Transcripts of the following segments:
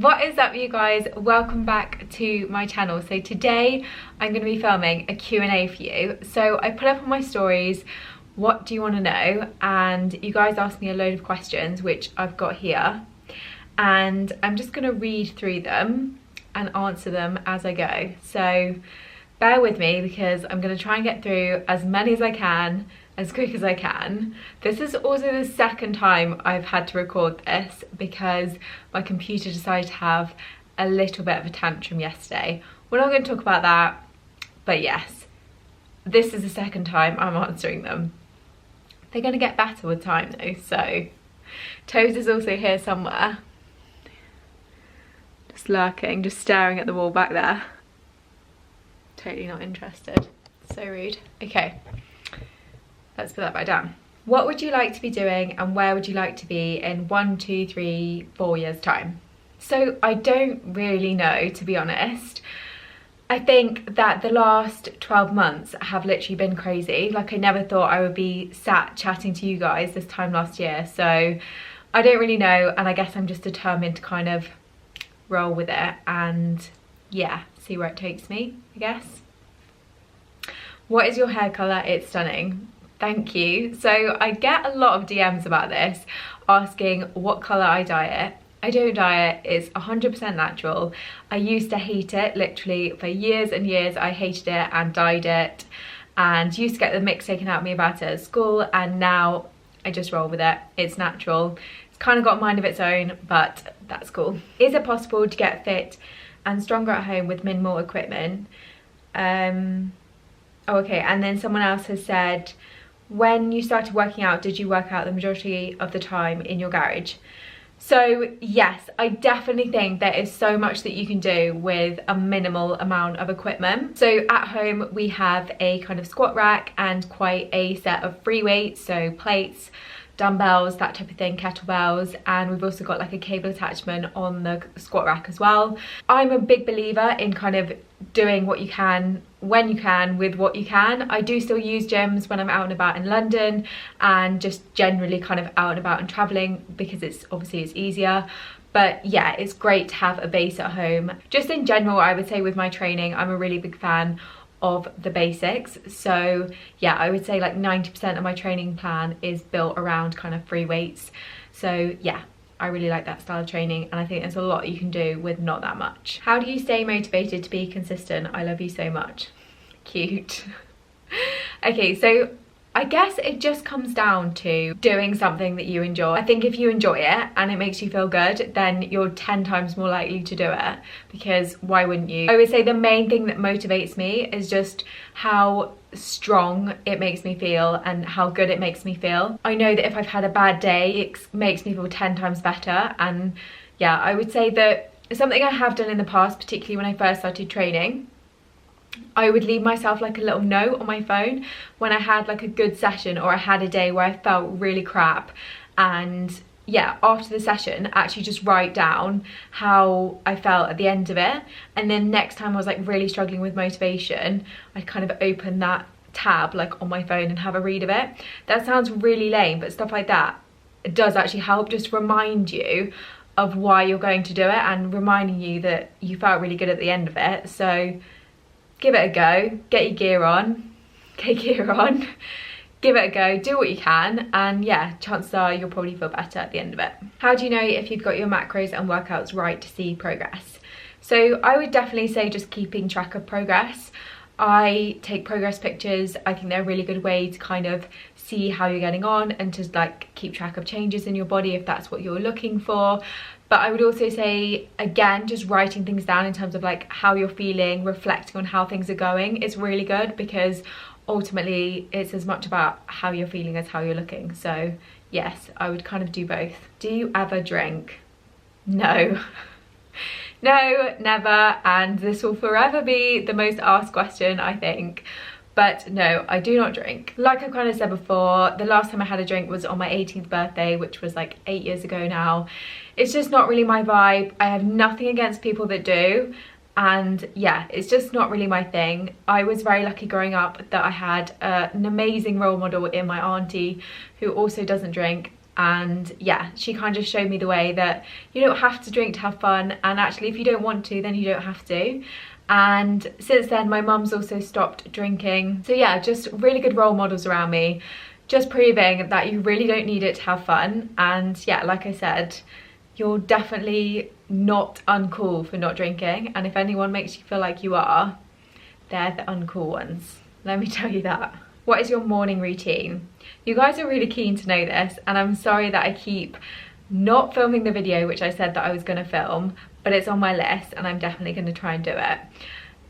What is up, you guys? Welcome back to my channel. So today I'm going to be filming a Q&A for you. So I put up on my stories, what do you want to know? And you guys asked me a load of questions, which I've got here. And I'm just going to read through them and answer them as I go. So bear with me because I'm going to try and get through as many as I can, as quick as I can. This is also the second time I've had to record this because my computer decided to have a little bit of a tantrum yesterday. We're not going to talk about that, but yes, this is the second time I'm answering them. They're going to get better with time though. So Toes is also here somewhere, just lurking, just staring at the wall back there. Totally not interested. So rude. Okay, let's put that back down. What would you like to be doing and where would you like to be in 1, 2, 3, 4 years time? So I don't really know, to be honest. I think that the last 12 months have literally been crazy. Like, I never thought I would be sat chatting to you guys this time last year. So I don't really know, and I guess I'm just determined to kind of roll with it and yeah, see where it takes me, I guess. What is your hair colour? It's stunning. Thank you. So I get a lot of DMs about this, asking what colour I dye it. I don't dye it, it's 100% natural. I used to hate it, literally for years and years. I hated it and dyed it and used to get the mix taken out of me about it at school, and now I just roll with it. It's natural. It's kind of got a mind of its own, but that's cool. Is it possible to get fit and stronger at home with minimal equipment? Oh, okay, and then someone else has said, when you started working out, did you work out the majority of the time in your garage? So yes, I definitely think there is so much that you can do with a minimal amount of equipment. So at home we have a kind of squat rack and quite a set of free weights, so plates, dumbbells, that type of thing, kettlebells, and we've also got like a cable attachment on the squat rack as well. I'm a big believer in kind of doing what you can when you can with what you can. I do still use gyms when I'm out and about in London and just generally kind of out and about and traveling because it's easier. But yeah, it's great to have a base at home. Just in general, I would say with my training, I'm a really big fan of the basics. So yeah, I would say like 90% of my training plan is built around kind of free weights. So yeah, I really like that style of training, and I think there's a lot you can do with not that much. How do you stay motivated to be consistent? I love you so much. Cute. Okay, so I guess it just comes down to doing something that you enjoy. I think if you enjoy it and it makes you feel good, then you're 10 times more likely to do it, because why wouldn't you? I would say the main thing that motivates me is just how strong it makes me feel and how good it makes me feel. I know that if I've had a bad day, it makes me feel 10 times better. And yeah, I would say that something I have done in the past, particularly when I first started training, I would leave myself like a little note on my phone when I had like a good session or I had a day where I felt really crap, and yeah, after the session actually just write down how I felt at the end of it, and then next time I was like really struggling with motivation, I'd kind of open that tab like on my phone and have a read of it. That sounds really lame, but stuff like that, it does actually help just remind you of why you're going to do it and reminding you that you felt really good at the end of it. So give it a go, get your gear on, give it a go, do what you can, and yeah, chances are you'll probably feel better at the end of it. How do you know if you've got your macros and workouts right to see progress? So I would definitely say just keeping track of progress. I take progress pictures. I think they're a really good way to kind of see how you're getting on and to like keep track of changes in your body if that's what you're looking for. But I would also say, again, just writing things down in terms of like how you're feeling, reflecting on how things are going is really good, because ultimately it's as much about how you're feeling as how you're looking. So yes, I would kind of do both. Do you ever drink? No. No, never, and this will forever be the most asked question, I think. But no, I do not drink. Like I kind of said before, the last time I had a drink was on my 18th birthday, which was like 8 years ago now. It's just not really my vibe. I have nothing against people that do, and yeah, it's just not really my thing. I was very lucky growing up that I had an amazing role model in my auntie who also doesn't drink, And yeah, she kind of showed me the way that you don't have to drink to have fun, and actually if you don't want to, then you don't have to. And since then my mum's also stopped drinking. So yeah, just really good role models around me, just proving that you really don't need it to have fun. And yeah, like I said, you're definitely not uncool for not drinking, and if anyone makes you feel like you are, they're the uncool ones, let me tell you that. What is your morning routine? You guys are really keen to know this, and I'm sorry that I keep not filming the video which I said that I was going to film, but it's on my list and I'm definitely going to try and do it.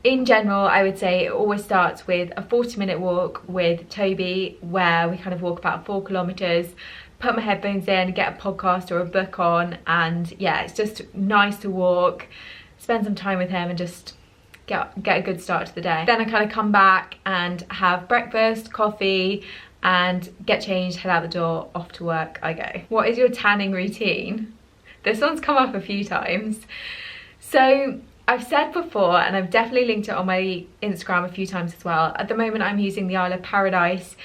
In general, I would say it always starts with a 40-minute walk with Toby, where we kind of walk about 4 kilometers, put my headphones in, get a podcast or a book on, and yeah, it's just nice to walk, spend some time with him and just get a good start to the day. Then I kind of come back and have breakfast, coffee, and get changed, head out the door, off to work I go. What is your tanning routine? This one's come up a few times. So I've said before, and I've definitely linked it on my Instagram a few times as well, at the moment I'm using the Isle of Paradise.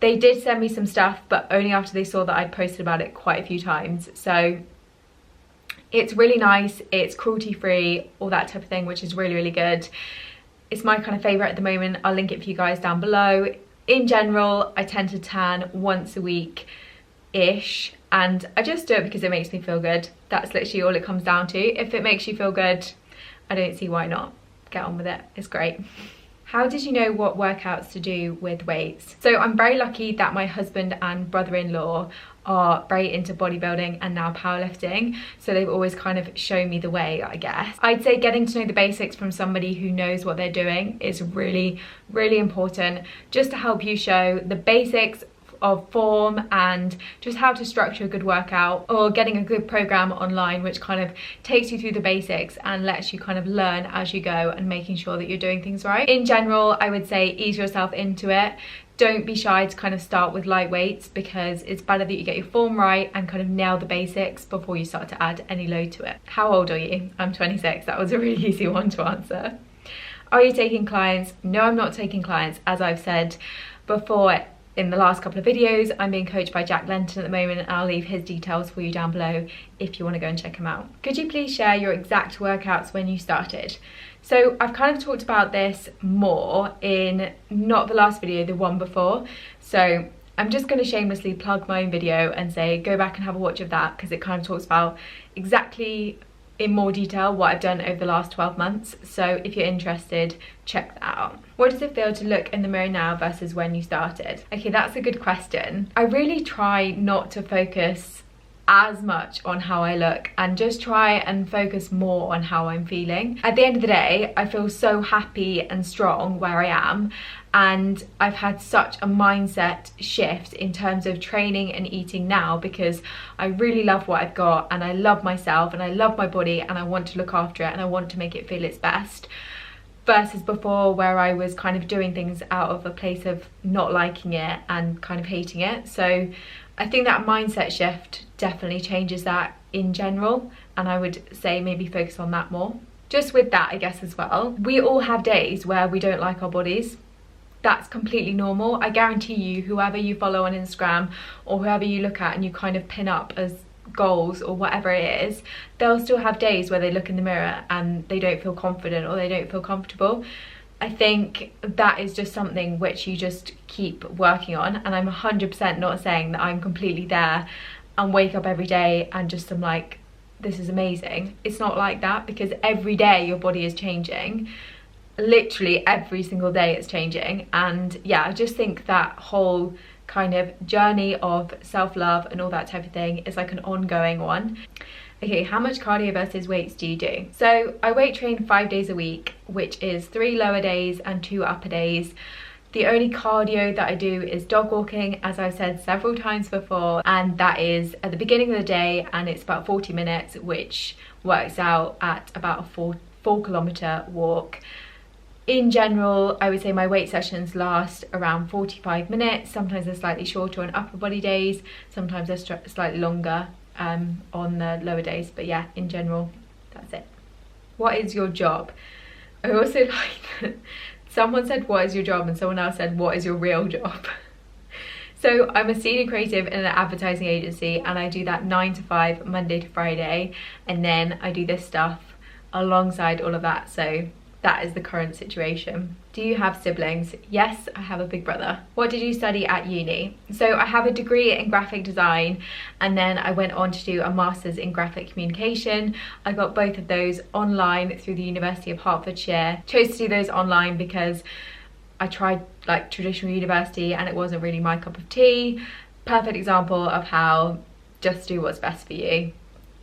They did send me some stuff, but only after they saw that I'd posted about it quite a few times. So it's really nice, it's cruelty free, all that type of thing, which is really, really good. It's my kind of favourite at the moment. I'll link it for you guys down below. In general, I tend to tan once a week-ish, and I just do it because it makes me feel good. That's literally all it comes down to. If it makes you feel good, I don't see why not. Get on with it, it's great. How did you know what workouts to do with weights? So I'm very lucky that my husband and brother-in-law are very into bodybuilding and now powerlifting, so they've always kind of shown me the way, I guess. I'd say getting to know the basics from somebody who knows what they're doing is really, really important, just to help you show the basics of form and just how to structure a good workout, or getting a good program online which kind of takes you through the basics and lets you kind of learn as you go and making sure that you're doing things right. In general, I would say ease yourself into it. Don't be shy to kind of start with light weights, because it's better that you get your form right and kind of nail the basics before you start to add any load to it. How old are you? I'm 26. That was a really easy one to answer. Are you taking clients? No, I'm not taking clients. As I've said before in the last couple of videos, I'm being coached by Jack Lenton at the moment, and I'll leave his details for you down below if you want to go and check him out. Could you please share your exact workouts when you started? So I've kind of talked about this more in not the last video, the one before. So I'm just going to shamelessly plug my own video and say go back and have a watch of that, because it kind of talks about exactly in more detail what I've done over the last 12 months. So if you're interested, check that out. What does it feel to look in the mirror now versus when you started? Okay, that's a good question. I really try not to focus as much on how I look and just try and focus more on how I'm feeling. At the end of the day, I feel so happy and strong where I am, and I've had such a mindset shift in terms of training and eating now, because I really love what I've got and I love myself and I love my body and I want to look after it and I want to make it feel its best, versus before where I was kind of doing things out of a place of not liking it and kind of hating it. So I think that mindset shift definitely changes that in general, and I would say maybe focus on that more. Just with that, I guess, as well, we all have days where we don't like our bodies. That's completely normal. I guarantee you, whoever you follow on Instagram or whoever you look at and you kind of pin up as goals or whatever it is, they'll still have days where they look in the mirror and they don't feel confident or they don't feel comfortable. I think that is just something which you just keep working on, and I'm 100% not saying that I'm completely there and wake up every day and just am like, this is amazing. It's not like that, because every day your body is changing. Literally every single day it's changing. And yeah, I just think that whole kind of journey of self-love and all that type of thing is like an ongoing one. Okay, how much cardio versus weights do you do? So I weight train 5 days a week, which is 3 lower days and 2 upper days. The only cardio that I do is dog walking, as I've said several times before, and that is at the beginning of the day, and it's about 40 minutes, which works out at about a 4 kilometer walk. In general, I would say my weight sessions last around 45 minutes. Sometimes they're slightly shorter on upper body days, sometimes they're slightly longer on the lower days, but yeah, in general, that's it. What is your job? I also like someone said what is your job and someone else said what is your real job. So I'm a senior creative in an advertising agency, and I do that 9 to 5, Monday to Friday, and then I do this stuff alongside all of that. So that is the current situation. Do you have siblings? Yes, I have a big brother. What did you study at uni? So I have a degree in graphic design, and then I went on to do a master's in graphic communication. I got both of those online through the University of Hertfordshire. Chose to do those online because I tried like traditional university and it wasn't really my cup of tea. Perfect example of how just do what's best for you.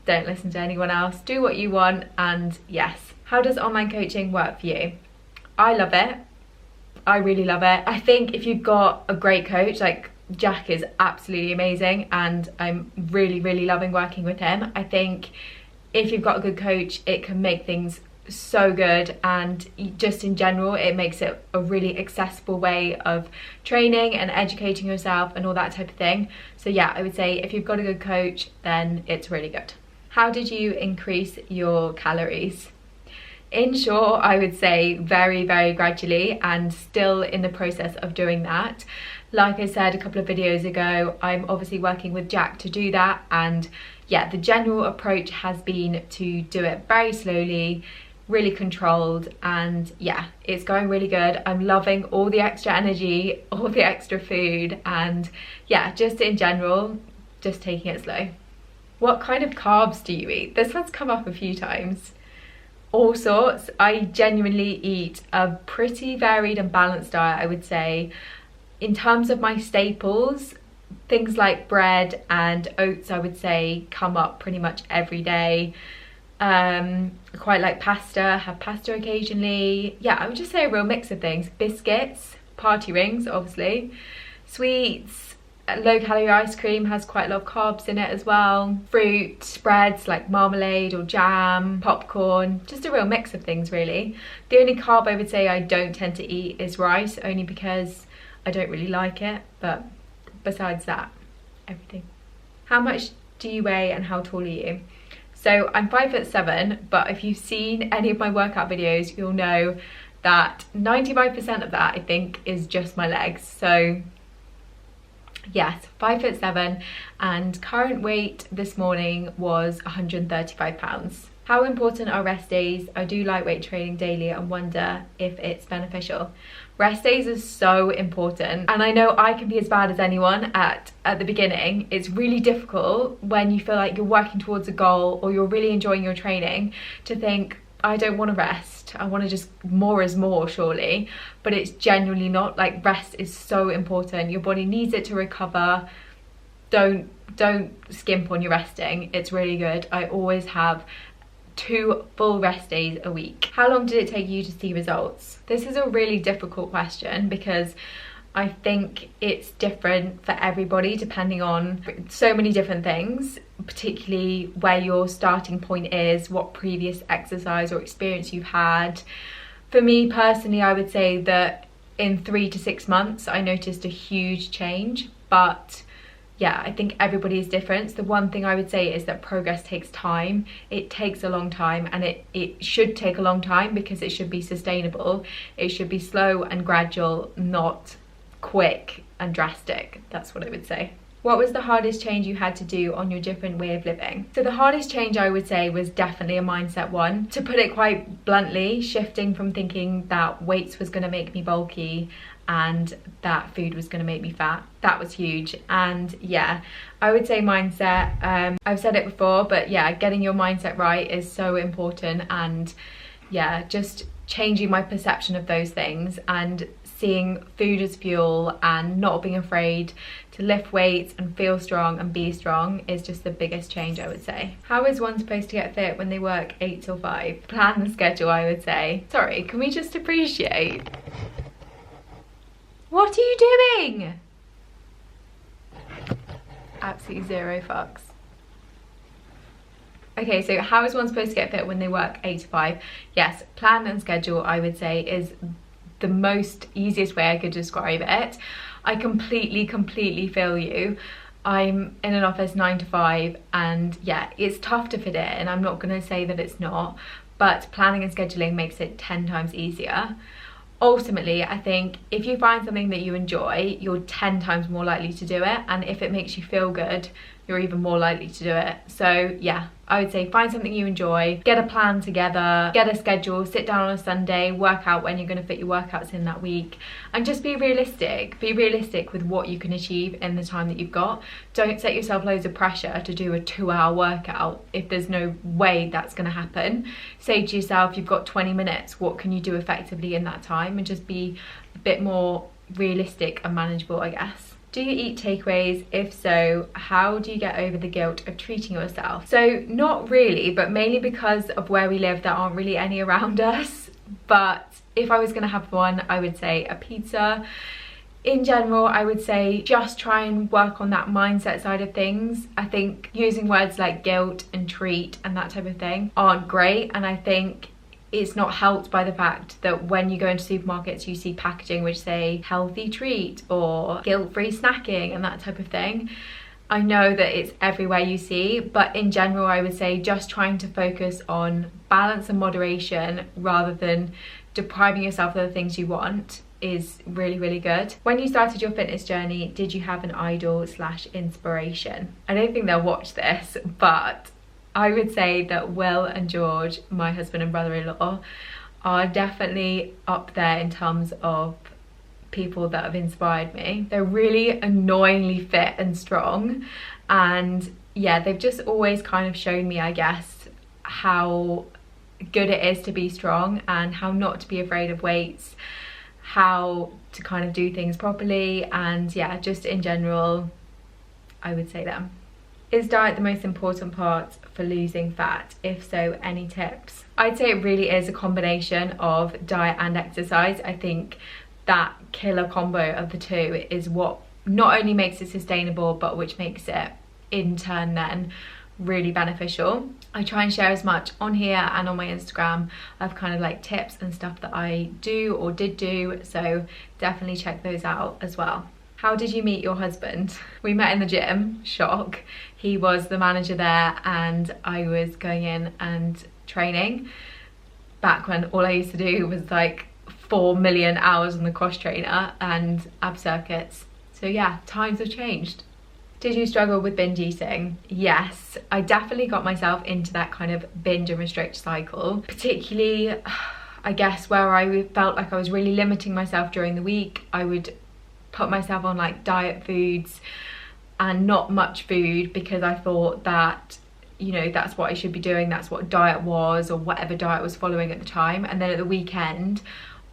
Don't listen to anyone else, do what you want, and yes. How does online coaching work for you? I love it. I really love it. I think if you've got a great coach, like Jack is absolutely amazing, and I'm really loving working with him. I think if you've got a good coach, it can make things so good, and just in general it makes it a really accessible way of training and educating yourself and all that type of thing. So yeah, I would say if you've got a good coach, then it's really good. How did you increase your calories? In short, I would say very gradually, and still in the process of doing that. Like I said a couple of videos ago, I'm obviously working with Jack to do that, and yeah, the general approach has been to do it very slowly, really controlled, and yeah, it's going really good. I'm loving all the extra energy, all the extra food, and yeah, just in general, just taking it slow. What kind of carbs do you eat? This one's come up a few times. All sorts. I genuinely eat a pretty varied and balanced diet, I would say. In terms of my staples, things like bread and oats, I would say, come up pretty much every day. I quite like pasta, have pasta occasionally. Yeah, I would just say a real mix of things. Biscuits, party rings, obviously, sweets, low-calorie ice cream has quite a lot of carbs in it as well. Fruit, spreads like marmalade or jam, popcorn, just a real mix of things really. The only carb I would say I don't tend to eat is rice, only because I don't really like it, but besides that, everything. How much do you weigh and how tall are you? So I'm 5'7", but if you've seen any of my workout videos, you'll know that 95% of that I think is just my legs. So yes, 5'7", and current weight this morning was 135 pounds. How important are rest days? I do lightweight training daily and wonder if it's beneficial. Rest days are so important, and I know I can be as bad as anyone at the beginning. It's really difficult when you feel like you're working towards a goal or you're really enjoying your training to think, I don't want to rest, I want to just more is more, surely. But it's genuinely not. Like, rest is so important. Your body needs it to recover. Don't skimp on your resting. It's really good. I always have 2 full rest days a week. How long did it take you to see results? This is a really difficult question because I think it's different for everybody depending on so many different things, particularly where your starting point is, what previous exercise or experience you've had. For me personally, I would say that in 3 to 6 months I noticed a huge change, but yeah, I think everybody is different. The one thing I would say is that progress takes time. It takes a long time, and it should take a long time because it should be sustainable. It should be slow and gradual, not quick and drastic. That's what I would say. What was the hardest change you had to do on your different way of living? So the hardest change I would say was definitely a mindset one. To put it quite bluntly, shifting from thinking that weights was going to make me bulky and that food was going to make me fat. That was huge. And yeah, I would say mindset. I've said it before, but yeah, getting your mindset right is so important. And yeah, just changing my perception of those things and seeing food as fuel and not being afraid to lift weights and feel strong and be strong is just the biggest change, I would say. How is one supposed to get fit when they work 8 till 5? Plan the schedule, I would say. Sorry, can we just appreciate? What are you doing? Absolutely zero fucks. Okay, so how is one supposed to get fit when they work 8 to 5? Yes, plan and schedule, I would say, is the most easiest way I could describe it. I completely feel you. I'm in an office 9 to 5, and yeah, it's tough to fit it in. I'm not going to say that it's not, but planning and scheduling makes it 10 times easier. ultimately, I think if you find something that you enjoy, you're 10 times more likely to do it, and if it makes you feel good, you're even more likely to do it. So yeah, I would say find something you enjoy, get a plan together, get a schedule, sit down on a Sunday, work out when you're going to fit your workouts in that week, and just be realistic. Be realistic with what you can achieve in the time that you've got. Don't set yourself loads of pressure to do a 2-hour workout if there's no way that's going to happen. Say to yourself, you've got 20 minutes, what can you do effectively in that time? And just be a bit more realistic and manageable, I guess. Do you eat takeaways? If so, how do you get over the guilt of treating yourself? So not really, but mainly because of where we live, there aren't really any around us. But if I was gonna have one, I would say a pizza. In general, I would say just try and work on that mindset side of things. I think using words like guilt and treat and that type of thing aren't great, and I think it's not helped by the fact that when you go into supermarkets you see packaging which say healthy treat or guilt-free snacking and that type of thing. I know that it's everywhere you see, but in general I would say just trying to focus on balance and moderation rather than depriving yourself of the things you want is really, really good. When you started your fitness journey, did you have an idol / inspiration? I don't think they'll watch this, but I would say that Will and George, my husband and brother-in-law, are definitely up there in terms of people that have inspired me. They're really annoyingly fit and strong, and yeah, they've just always kind of shown me, I guess, how good it is to be strong and how not to be afraid of weights, how to kind of do things properly, and yeah, just in general, I would say them. Is diet the most important part for losing fat? If so, any tips? I'd say it really is a combination of diet and exercise. I think that killer combo of the two is what not only makes it sustainable, but which makes it in turn then really beneficial. I try and share as much on here and on my Instagram of kind of like tips and stuff that I do or did do, so definitely check those out as well. How did you meet your husband? We met in the gym, shock. He was the manager there and I was going in and training back when all I used to do was like 4 million hours on the cross trainer and ab circuits. So yeah, times have changed. Did you struggle with binge eating? Yes, I definitely got myself into that kind of binge and restrict cycle, particularly I guess where I felt like I was really limiting myself during the week. I would put myself on like diet foods and not much food because I thought that, you know, that's what I should be doing, that's what diet was, or whatever diet I was following at the time. And then at the weekend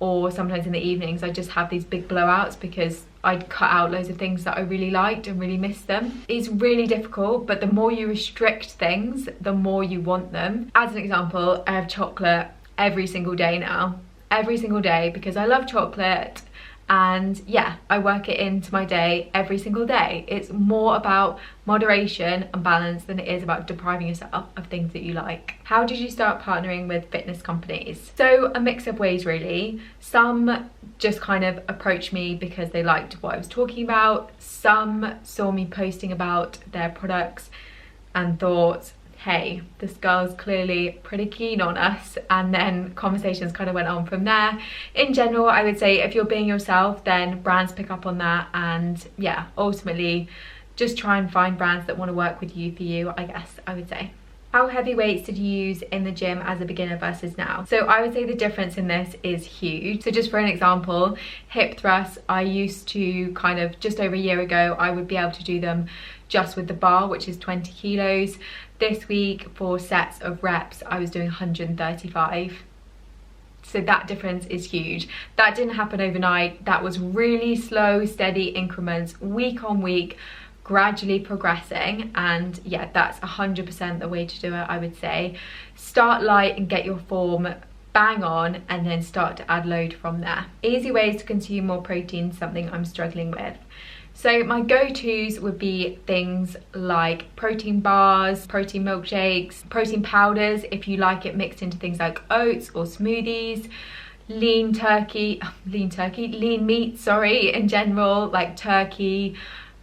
or sometimes in the evenings I just have these big blowouts because I'd cut out loads of things that I really liked and really missed them. It's really difficult, but the more you restrict things, the more you want them. As an example, I have chocolate every single day now, every single day, because I love chocolate. And yeah, I work it into my day every single day. It's more about moderation and balance than it is about depriving yourself of things that you like. How did you start partnering with fitness companies? So a mix of ways really. Some just kind of approached me because they liked what I was talking about. Some saw me posting about their products and thought, hey, this girl's clearly pretty keen on us, and then conversations kind of went on from there. In general, I would say if you're being yourself, then brands pick up on that, and yeah, ultimately just try and find brands that want to work with you for you, I guess I would say. How heavy weights did you use in the gym as a beginner versus now? So I would say the difference in this is huge. So just for an example, hip thrusts, I used to kind of just over a year ago, I would be able to do them just with the bar, which is 20 kilos. This week for sets of reps, I was doing 135. So that difference is huge. That didn't happen overnight. That was really slow, steady increments, week on week, gradually progressing. And yeah, that's 100% the way to do it, I would say. Start light and get your form bang on, and then start to add load from there. Easy ways to consume more protein, something I'm struggling with. So my go-tos would be things like protein bars, protein milkshakes, protein powders if you like it mixed into things like oats or smoothies, lean meat, sorry, in general, like turkey,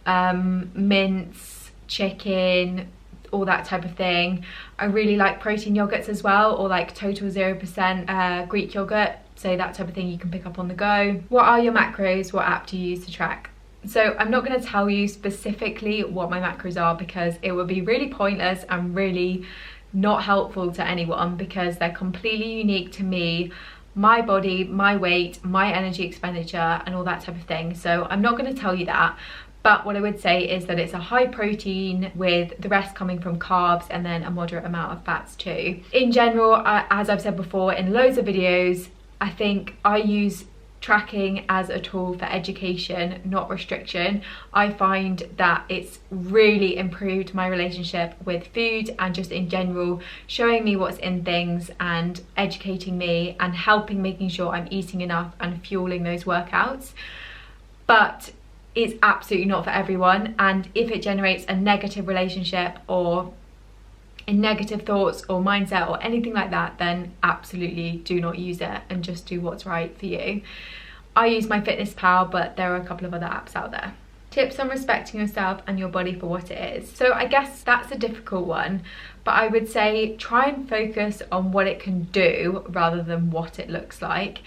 mince, chicken, all that type of thing. I really like protein yogurts as well, or like total 0% Greek yogurt. so that type of thing you can pick up on the go. What are your macros? What app do you use to track? So I'm not going to tell you specifically what my macros are, because it would be really pointless and really not helpful to anyone, because they're completely unique to me, my body, my weight, my energy expenditure, and all that type of thing. So I'm not going to tell you that. But what I would say is that it's a high protein, with the rest coming from carbs, and then a moderate amount of fats too. In general, as I've said before in loads of videos, I think I use tracking as a tool for education, not restriction. I find that it's really improved my relationship with food, and just in general showing me what's in things and educating me and helping, making sure I'm eating enough and fueling those workouts. But it's absolutely not for everyone, and if it generates a negative relationship or a negative thoughts or mindset or anything like that, then absolutely do not use it, and just do what's right for you. I use MyFitnessPal, but there are a couple of other apps out there. Tips on respecting yourself and your body for what it is. So I guess that's a difficult one, but I would say try and focus on what it can do rather than what it looks like,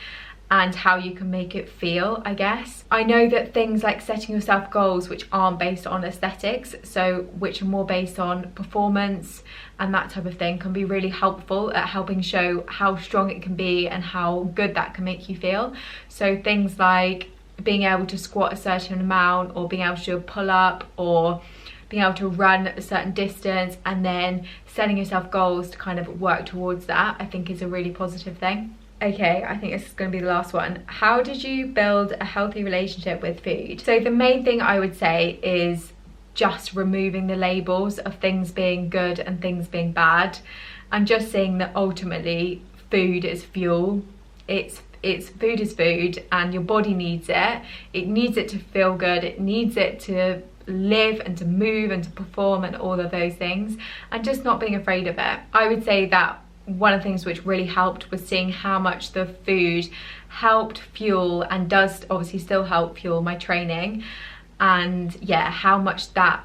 and how you can make it feel, I guess. I know that things like setting yourself goals which aren't based on aesthetics, so which are more based on performance and that type of thing, can be really helpful at helping show how strong it can be and how good that can make you feel. So things like being able to squat a certain amount, or being able to do a pull-up, or being able to run a certain distance, and then setting yourself goals to kind of work towards that, I think is a really positive thing. Okay, I think this is going to be the last one. How did you build a healthy relationship with food? So the main thing I would say is just removing the labels of things being good and things being bad, and just saying that ultimately food is fuel. It's food is food, and your body needs it. It needs it to feel good. It needs it to live and to move and to perform and all of those things, and just not being afraid of it. I would say that one of the things which really helped was seeing how much the food helped fuel, and does obviously still help fuel, my training. And yeah, how much that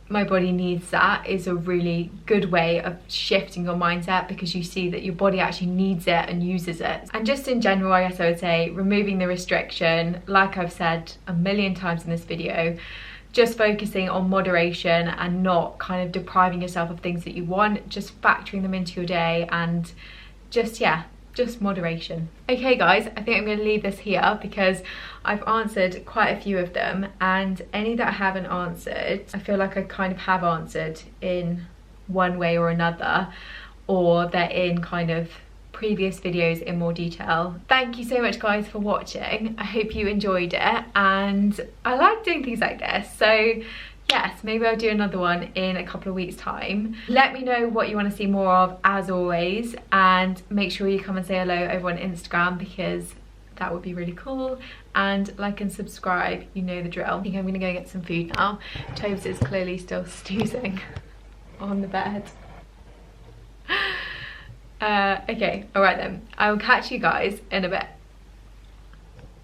my body needs that is a really good way of shifting your mindset, because you see that your body actually needs it and uses it. And just in general, I guess I would say removing the restriction, like I've said a million times in this video, just focusing on moderation and not kind of depriving yourself of things that you want, just factoring them into your day, and just moderation. Okay guys, I think I'm going to leave this here, because I've answered quite a few of them, and any that I haven't answered, I feel like I kind of have answered in one way or another, or they're in kind of previous videos in more detail. Thank you so much guys for watching. I hope you enjoyed it, and I like doing things like this, so yes, maybe I'll do another one in a couple of weeks time. Let me know what you want to see more of, as always, and make sure you come and say hello over on Instagram, because that would be really cool. And like and subscribe, you know the drill. I think I'm gonna go get some food now. Tobes is clearly still snoozing on the bed. Okay, all right then. I will catch you guys in a bit.